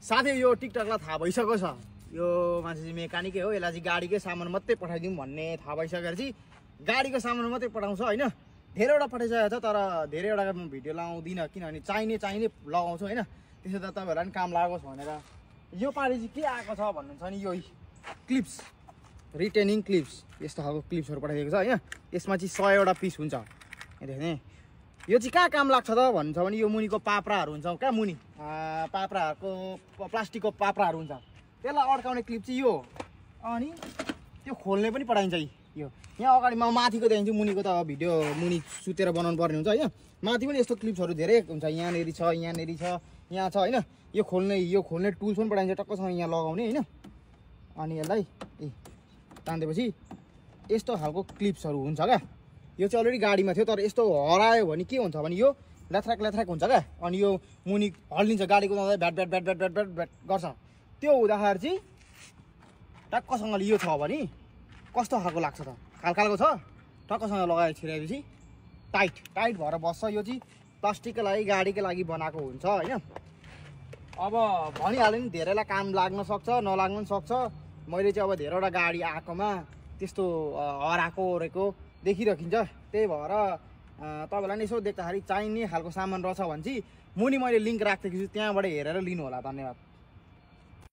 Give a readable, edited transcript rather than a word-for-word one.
साथै यो टिकटकलाई थाहा भइसक्यो छ यो मान्छे चाहिँ मेकानिकै हो यसलाई चाहिँ गाडीकै सामान मात्रै पठाइदिउँ भन्ने थाहा भइसकेर चाहिँ गाडीको सामान मात्रै पठाउँछ होइन धेरैवटा पठाइसकेको छ तर धेरैवटा म भिडियो लगाउँदिनँ किनभने चाहिने लगाउँछु होइन त्यसो त तपाईँहरूलाई पनि काम लागोस् भनेर यो पालि चाहिँ के आएको छ भन्नुहुन्छ नि यो क्लिप्स रिटेनिङ क्लिप्स यस्तो खालको क्लिप्सहरू पठाइदिएको छ होइन यसमा चाहिँ 100वटा पिस हुन्छ हेर्ने यो चाहिँ कहाँ काम लाग्छ त भन्छ भने यो मुनिको पाप्राहरू हुन्छ कहाँ मुनि पाप्राहरूको प्लास्टिकको पाप्राहरू हुन्छ त्यसलाई अड्काउने क्लिप चाहिँ यो अनि त्यो खोल्ने पनि पठाइन्छ यो यहाँ अगाडि म माथिको देखाइदिन्छु मुनिको त भिडियो मुनि सुतेर बनाउनु पर्ने हुन्छ होइन माथि पनि यस्तो क्लिप्सहरू धेरै हुन्छ यहाँनिर छ यहाँ छ होइन यो खोल्ने टुल्स पनि पठाइन्छ टक्कसँग यहाँ लगाउने होइन अनि यसलाई तान्देपछि यस्तो खालको क्लिप्सहरू हुन्छ क्या यो चाहिँ अलरेडी गाडीमा थियो तर यस्तो हरायो भने के हुन्छ भने यो ल्याथ्राक हुन्छ क्या अनि यो मुनि हल्लिन्छ गाडी कुदाउँदा ब्याट गर्छ त्यो हुँदाखेरि चाहिँ टक्कसँगले यो छ भने कस्तो खालको लाग्छ त खालको छ टक्कसँग लगाएर छिराएपछि टाइट भएर बस्छ यो चाहिँ प्लास्टिकको लागि गाडीकै लागि बनाएको हुन्छ होइन अब भनिहाल्यो नि धेरैलाई काम लाग्न सक्छ नलाग्न पनि सक्छ मैले चाहिँ अब धेरैवटा गाडी आएकोमा त्यस्तो हराएको देखिरहन्छ त्यही भएर तपाईँलाई नि यसो देख्दाखेरि चाहिने खालको सामान रहेछ भने चाहिँ मुनि मैले लिङ्क राखिदिएको छु त्यहाँबाट हेरेर लिनु होला धन्यवाद।